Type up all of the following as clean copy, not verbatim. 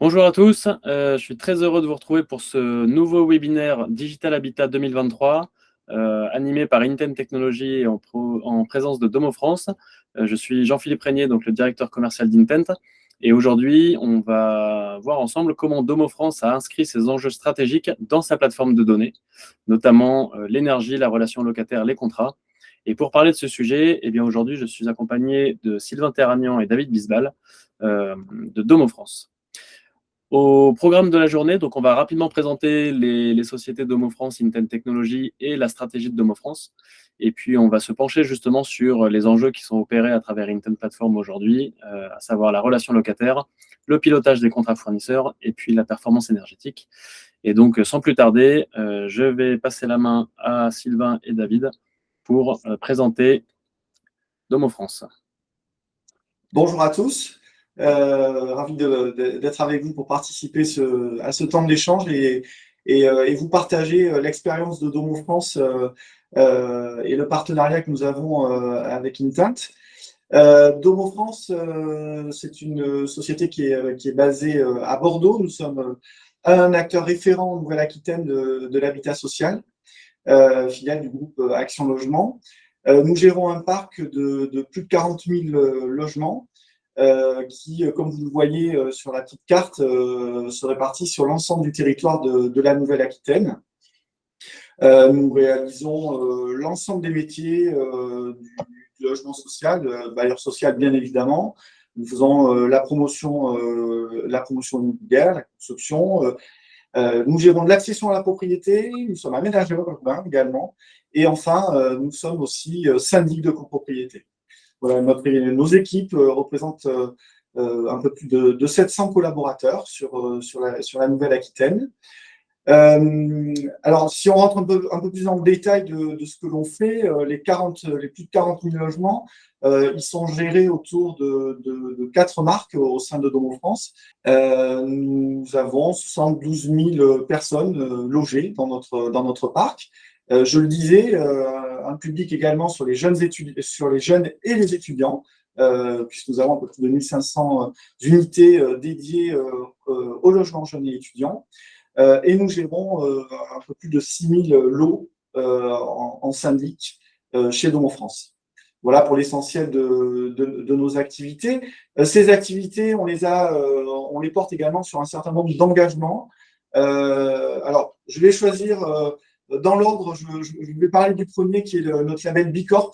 Bonjour à tous, je suis très heureux de vous retrouver pour ce nouveau webinaire Digital Habitat 2023, animé par Intent Technologies et en présence de Domo France. Je suis Jean-Philippe Régnier, donc le directeur commercial d'Intent. Et aujourd'hui, on va voir ensemble comment Domo France a inscrit ses enjeux stratégiques dans sa plateforme de données, notamment l'énergie, la relation locataire, les contrats. Et pour parler de ce sujet, eh bien aujourd'hui, je suis accompagné de Sylvain Terragnan et David Bisbal de Domo France. Au programme de la journée, donc on va rapidement présenter les sociétés Domo France, Intent Technologies et la stratégie de Domo France. Et puis, on va se pencher justement sur les enjeux qui sont opérés à travers Intent Platform aujourd'hui, à savoir la relation locataire, le pilotage des contrats fournisseurs et puis la performance énergétique. Et donc, sans plus tarder, je vais passer la main à Sylvain et David pour présenter Domo France. Bonjour à tous, ravi d'être avec vous pour participer à ce temps d'échange et vous partager l'expérience de Domo France et le partenariat que nous avons avec Intent. Domo France, c'est une société qui est basée à Bordeaux. Nous sommes un acteur référent en Nouvelle-Aquitaine de l'habitat social, filiale du groupe Action Logement. Nous gérons un parc de plus de 40 000 logements qui, comme vous le voyez sur la petite carte, se répartit sur l'ensemble du territoire de la Nouvelle-Aquitaine. Nous réalisons l'ensemble des métiers du logement social, bailleur social bien évidemment. Nous faisons la promotion immobilière, la construction. Nous gérons de l'accession à la propriété, nous sommes aménageurs urbains également, et enfin, nous sommes aussi syndic de copropriété. Voilà, nos équipes représentent un peu plus de 700 collaborateurs sur la Nouvelle-Aquitaine. Alors, si on rentre un peu plus dans le détail de ce que l'on fait, les plus de 40 000 logements, ils sont gérés autour de 4 marques au sein de Domo France. Nous avons 72 000 personnes logées dans notre parc. Je le disais, un public également sur les jeunes et les étudiants, puisque nous avons un peu plus de 1500 unités dédiées au logement jeunes et étudiants. Et nous gérons un peu plus de 6 000 lots en syndic chez Domo France. Voilà pour l'essentiel de nos activités. Ces activités, on les porte également sur un certain nombre d'engagements. Alors, je vais choisir dans l'ordre, je vais parler du premier qui est notre label Bicorp.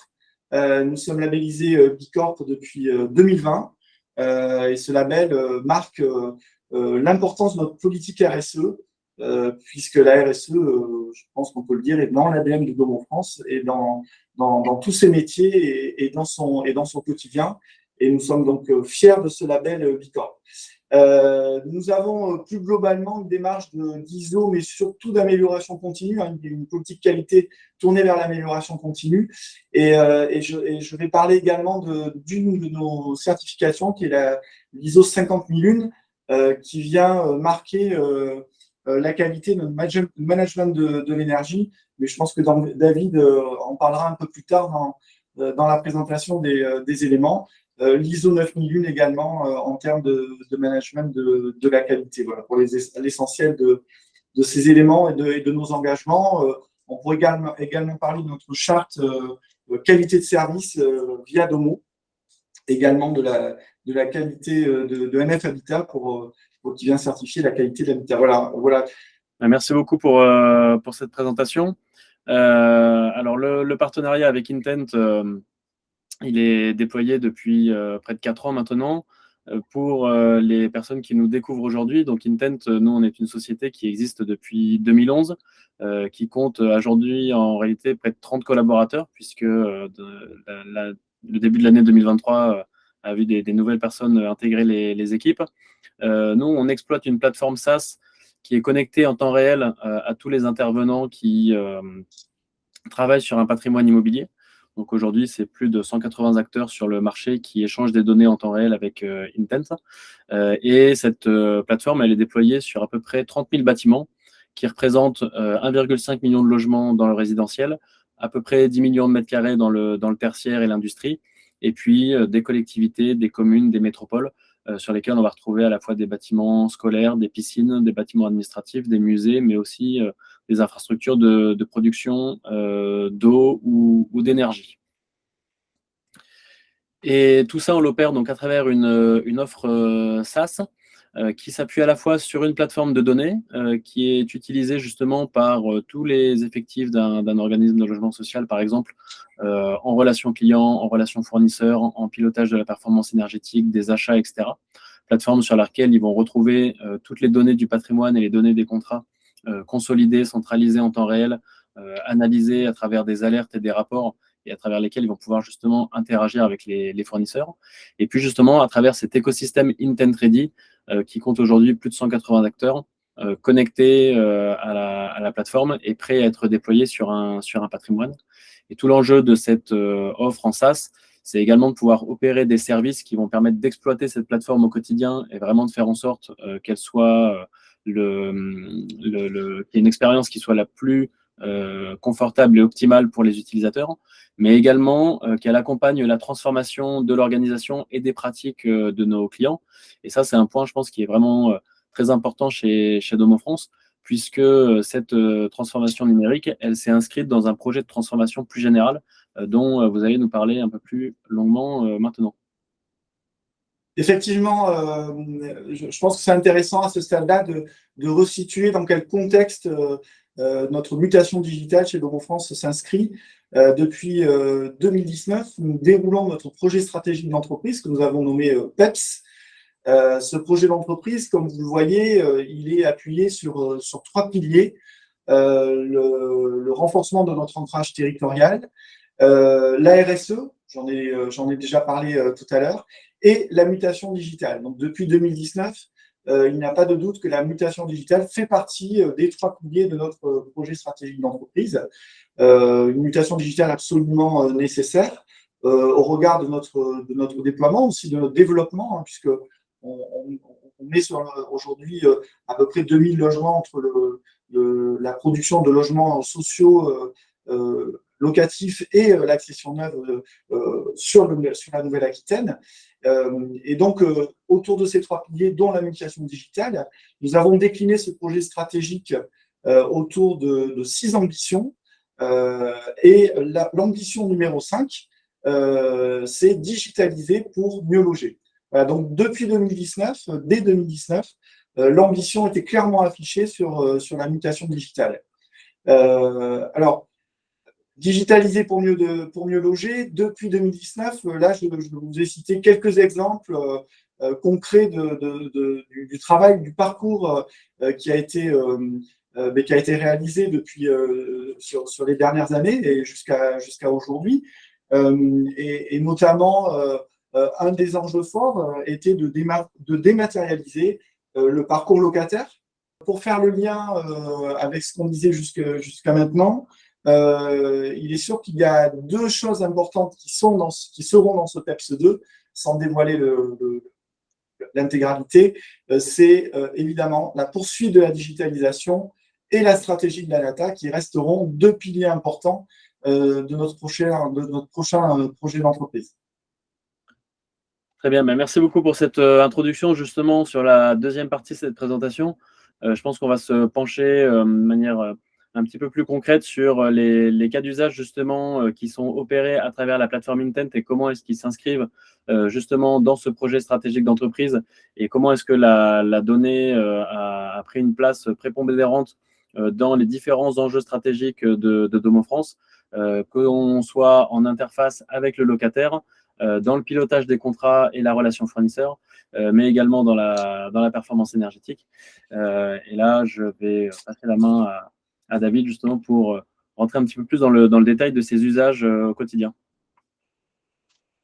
Nous sommes labellisés Bicorp depuis 2020 et ce label marque l'importance de notre politique RSE, puisque la RSE, je pense qu'on peut le dire, est dans l'ADN de Domo France et dans tous ses métiers et dans son quotidien. Et nous sommes donc fiers de ce label Bicorp. Nous avons plus globalement une démarche d'ISO, mais surtout d'amélioration continue, une politique qualité tournée vers l'amélioration continue. Et je vais parler également d'une de nos certifications, qui est l'ISO 50001, qui vient marquer la qualité de management de l'énergie. Mais je pense que David en parlera un peu plus tard dans la présentation des éléments. L'ISO 9001 également en termes de management de la qualité. Voilà, pour l'essentiel de ces éléments et de nos engagements. On pourrait également parler de notre charte qualité de service via Domo, également de la qualité de NF Habitat qui vient certifier la qualité de l'habitat. Voilà. Merci beaucoup pour cette présentation. Alors, le partenariat avec Intent, il est déployé depuis près de 4 ans maintenant. Pour les personnes qui nous découvrent aujourd'hui, donc Intent, nous, on est une société qui existe depuis 2011, qui compte aujourd'hui en réalité près de 30 collaborateurs, puisque le début de l'année 2023 a vu des nouvelles personnes intégrer les équipes. Nous, on exploite une plateforme SaaS qui est connectée en temps réel à tous les intervenants qui travaillent sur un patrimoine immobilier. Donc aujourd'hui, c'est plus de 180 acteurs sur le marché qui échangent des données en temps réel avec Intent. Et cette plateforme, elle est déployée sur à peu près 30 000 bâtiments qui représentent 1,5 million de logements dans le résidentiel, à peu près 10 millions de mètres carrés dans le tertiaire et l'industrie, et puis des collectivités, des communes, des métropoles sur lesquels on va retrouver à la fois des bâtiments scolaires, des piscines, des bâtiments administratifs, des musées, mais aussi des infrastructures de production d'eau ou d'énergie. Et tout ça, on l'opère donc à travers une offre SaaS qui s'appuie à la fois sur une plateforme de données qui est utilisée justement par tous les effectifs d'un organisme de logement social, par exemple, en relation client, en relation fournisseur, en pilotage de la performance énergétique, des achats, etc. Plateforme sur laquelle ils vont retrouver toutes les données du patrimoine et les données des contrats consolidées, centralisées en temps réel, analysées à travers des alertes et des rapports et à travers lesquels ils vont pouvoir justement interagir avec les fournisseurs. Et puis justement, à travers cet écosystème Intent Ready, qui compte aujourd'hui plus de 180 acteurs connectés à la plateforme et prêts à être déployés sur un patrimoine. Et tout l'enjeu de cette offre en SaaS, c'est également de pouvoir opérer des services qui vont permettre d'exploiter cette plateforme au quotidien et vraiment de faire en sorte qu'elle soit qu'il y ait une expérience qui soit la plus confortable et optimale pour les utilisateurs, mais également qu'elle accompagne la transformation de l'organisation et des pratiques de nos clients. Et ça, c'est un point, je pense, qui est vraiment très important chez Domo France, puisque cette transformation numérique, elle s'est inscrite dans un projet de transformation plus général dont vous allez nous parler un peu plus longuement maintenant. Effectivement, je pense que c'est intéressant à ce stade-là de resituer dans quel contexte notre mutation digitale chez Domo France s'inscrit. Depuis 2019, nous déroulons notre projet stratégique d'entreprise que nous avons nommé PEPS. Ce projet d'entreprise, comme vous le voyez, il est appuyé sur 3 piliers. Le renforcement de notre ancrage territorial, la RSE, j'en ai déjà parlé tout à l'heure, et la mutation digitale. Donc, depuis 2019, il n'y a pas de doute que la mutation digitale fait partie des 3 piliers de notre projet stratégique d'entreprise. Une mutation digitale absolument nécessaire au regard de notre déploiement, aussi de notre développement, hein, puisque on met aujourd'hui à peu près 2000 logements entre la production de logements sociaux locatifs et l'accession neuve sur la Nouvelle-Aquitaine. Et donc, autour de ces 3 piliers, dont la mutation digitale, nous avons décliné ce projet stratégique autour de 6 ambitions. Et l'ambition numéro 5, c'est digitaliser pour mieux loger. Voilà, donc, depuis 2019, dès 2019, l'ambition était clairement affichée sur la mutation digitale. Alors, digitaliser pour mieux loger, depuis 2019, là, je vous ai cité quelques exemples concrets du travail, du parcours qui a été réalisé depuis sur les dernières années et jusqu'à aujourd'hui. Et notamment, un des enjeux forts était de dématérialiser le parcours locataire. Pour faire le lien avec ce qu'on disait jusqu'à maintenant, il est sûr qu'il y a 2 choses importantes qui seront dans ce PEPS 2, sans dévoiler l'intégralité. C'est évidemment la poursuite de la digitalisation et la stratégie de la data qui resteront 2 piliers importants de notre prochain projet d'entreprise. Très bien, merci beaucoup pour cette introduction justement sur la deuxième partie de cette présentation. Je pense qu'on va se pencher de manière un petit peu plus concrète sur les cas d'usage justement qui sont opérés à travers la plateforme Intent et comment est-ce qu'ils s'inscrivent justement dans ce projet stratégique d'entreprise et comment est-ce que la donnée a pris une place prépondérante dans les différents enjeux stratégiques de Domo France, qu'on soit en interface avec le locataire, dans le pilotage des contrats et la relation fournisseur, mais également dans la performance énergétique. Et là, je vais passer la main à David justement pour rentrer un petit peu plus dans le détail de ces usages au quotidien.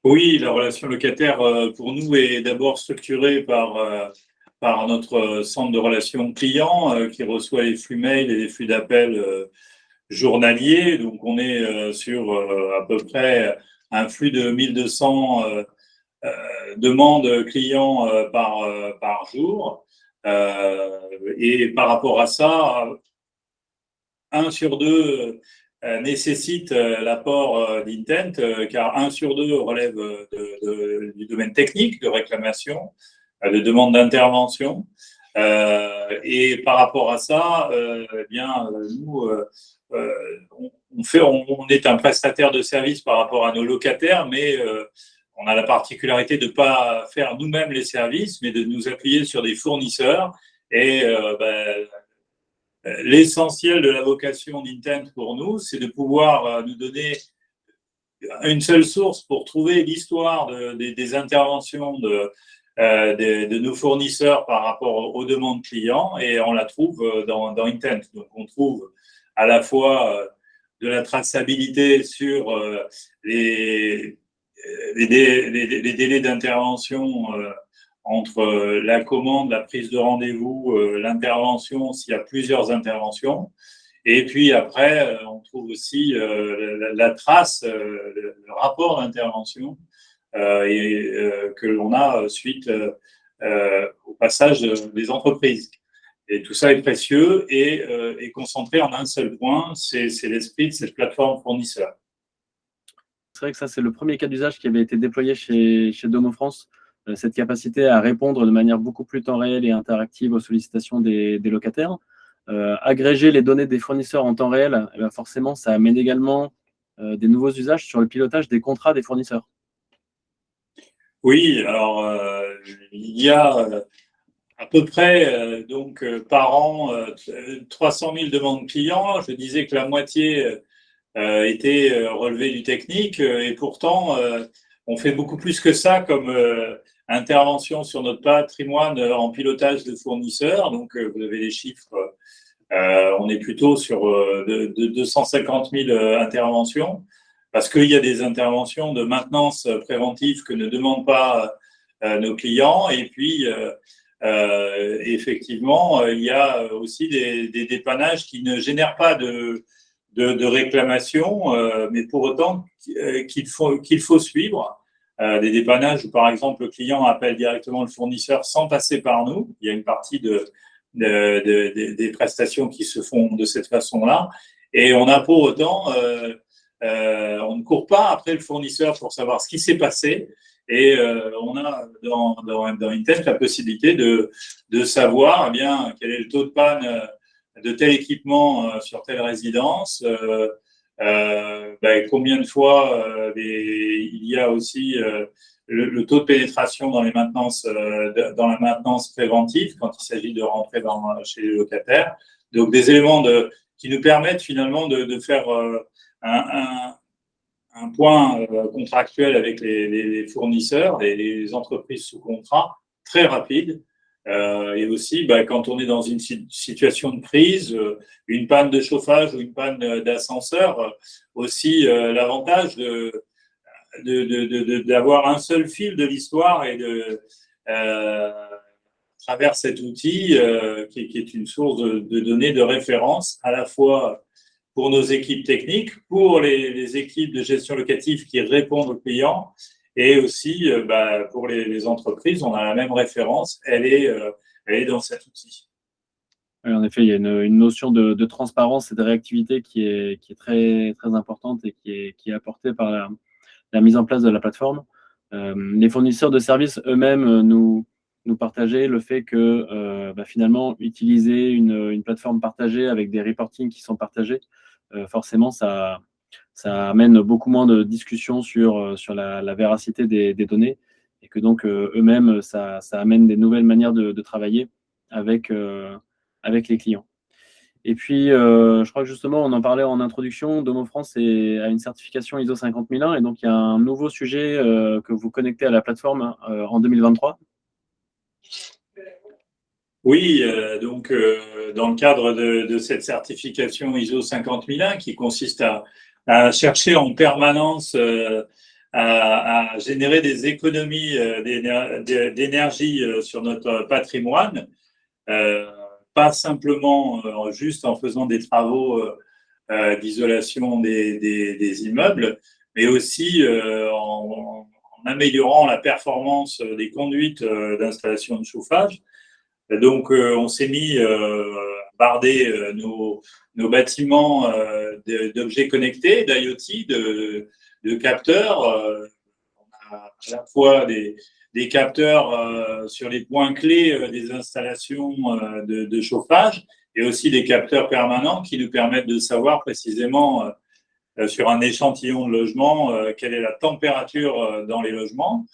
Oui, la relation locataire pour nous est d'abord structurée par notre centre de relations clients qui reçoit les flux mail et les flux d'appels journaliers. Donc, on est sur à peu près un flux de 1200 demandes clients par jour. Et par rapport à ça, 1 sur 2 nécessite l'apport d'Intent, car 1 sur 2 relève du domaine technique de réclamation. de demandes d'intervention. Et par rapport à ça, eh bien, nous, on est un prestataire de service par rapport à nos locataires, mais on a la particularité de ne pas faire nous-mêmes les services, mais de nous appuyer sur des fournisseurs. Et l'essentiel de la vocation d'Intent pour nous, c'est de pouvoir nous donner une seule source pour trouver l'histoire des interventions de nos fournisseurs par rapport aux demandes clients, et on la trouve dans Intent. Donc, on trouve à la fois de la traçabilité sur les délais d'intervention entre la commande, la prise de rendez-vous, l'intervention, s'il y a plusieurs interventions. Et puis après, on trouve aussi la trace, le rapport d'intervention que l'on a suite au passage des entreprises. Et tout ça est précieux et concentré en un seul point, c'est l'esprit de cette plateforme fournisseur. C'est vrai que ça, c'est le premier cas d'usage qui avait été déployé chez Domo France, cette capacité à répondre de manière beaucoup plus temps réel et interactive aux sollicitations des locataires. Agréger les données des fournisseurs en temps réel, forcément, ça amène également des nouveaux usages sur le pilotage des contrats des fournisseurs. Oui, alors il y a à peu près par an 300 000 demandes clients. Je disais que la moitié était relevée du technique, et pourtant on fait beaucoup plus que ça comme intervention sur notre patrimoine en pilotage de fournisseurs. Donc vous avez les chiffres, on est plutôt sur de 250 000 interventions, parce qu'il y a des interventions de maintenance préventive que ne demandent pas nos clients, et puis effectivement il y a aussi des dépannages qui ne génèrent pas de réclamation, mais pour autant qu'il faut suivre. Des dépannages où, par exemple, le client appelle directement le fournisseur sans passer par nous. Il y a une partie des prestations qui se font de cette façon-là. Et on a pour autant, on ne court pas après le fournisseur pour savoir ce qui s'est passé. Et on a dans Intent la possibilité de savoir eh bien, quel est le taux de panne de tel équipement sur telle résidence, combien de fois il y a aussi le taux de pénétration dans dans la maintenance préventive quand il s'agit de rentrer chez les locataires. Donc des éléments qui nous permettent finalement de faire un point contractuel avec les fournisseurs, les entreprises sous contrat, très rapide. Et aussi, quand on est dans une situation de crise, une panne de chauffage ou une panne d'ascenseur, aussi l'avantage d'avoir un seul fil de l'histoire et à travers cet outil qui est une source de données de référence à la fois pour nos équipes techniques, pour les équipes de gestion locative qui répondent aux clients, et aussi pour les entreprises, on a la même référence, elle est dans cet outil. Oui, en effet, il y a une notion de transparence et de réactivité qui est très, très importante et qui est apportée par la mise en place de la plateforme. Les fournisseurs de services eux-mêmes nous partageaient le fait que finalement, utiliser une plateforme partagée avec des reportings qui sont partagés, forcément, ça amène beaucoup moins de discussions sur la véracité des données, et que donc eux-mêmes, ça amène des nouvelles manières de travailler avec les clients. Et puis, je crois que justement, on en parlait en introduction, Domo France a une certification ISO 50001, et donc il y a un nouveau sujet que vous connectez à la plateforme en 2023. Oui, donc dans le cadre de cette certification ISO 50001 qui consiste à chercher en permanence à générer des économies d'énergie sur notre patrimoine, pas simplement juste en faisant des travaux d'isolation des immeubles, mais aussi en améliorant la performance des conduites d'installation de chauffage. Donc, on s'est mis à barder nos bâtiments d'objets connectés, d'IoT, de capteurs. On a à la fois des capteurs sur les points clés des installations de chauffage et aussi des capteurs permanents qui nous permettent de savoir précisément sur un échantillon de logement quelle est la température dans les logements.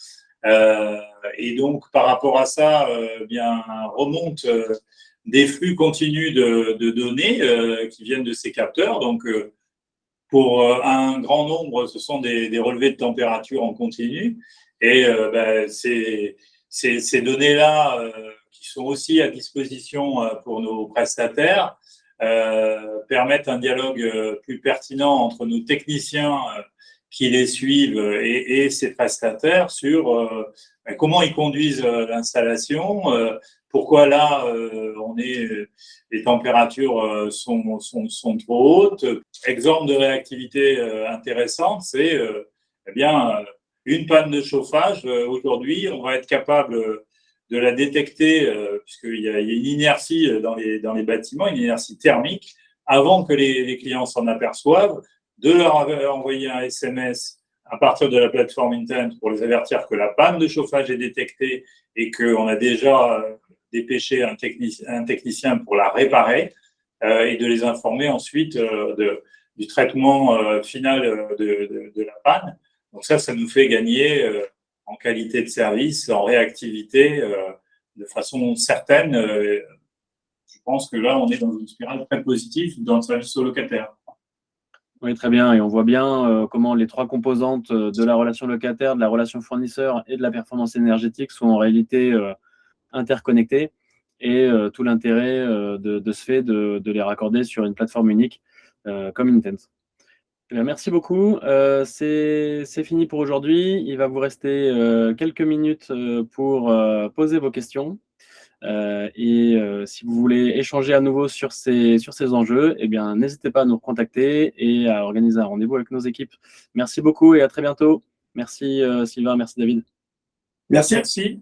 Et donc, par rapport à ça, bien remonte des flux continus de données qui viennent de ces capteurs. Donc, pour un grand nombre, ce sont des relevés de température en continu. Et ces données-là, qui sont aussi à disposition pour nos prestataires, permettent un dialogue plus pertinent entre nos techniciens qui les suivent et ces prestataires sur comment ils conduisent l'installation, pourquoi là les températures sont trop hautes. Exemple de réactivité intéressante, c'est eh bien une panne de chauffage. Aujourd'hui, on va être capable de la détecter puisqu'il y a une inertie dans les bâtiments, une inertie thermique, avant que les clients s'en aperçoivent, de leur envoyer un SMS à partir de la plateforme Intent pour les avertir que la panne de chauffage est détectée et qu'on a déjà dépêché un technicien pour la réparer et de les informer ensuite du traitement final de la panne. Donc ça nous fait gagner en qualité de service, en réactivité, de façon certaine. Je pense que là, on est dans une spirale très positive dans le service aux locataires. Oui, très bien. Et on voit bien comment les trois composantes de la relation locataire, de la relation fournisseur et de la performance énergétique sont en réalité interconnectées. Et tout l'intérêt de ce fait de les raccorder sur une plateforme unique comme Intent. Merci beaucoup. C'est fini pour aujourd'hui. Il va vous rester quelques minutes pour poser vos questions. Si vous voulez échanger à nouveau sur ces enjeux, eh bien, n'hésitez pas à nous contacter et à organiser un rendez-vous avec nos équipes. Merci beaucoup et à très bientôt. Merci Sylvain, merci David. Merci. Merci.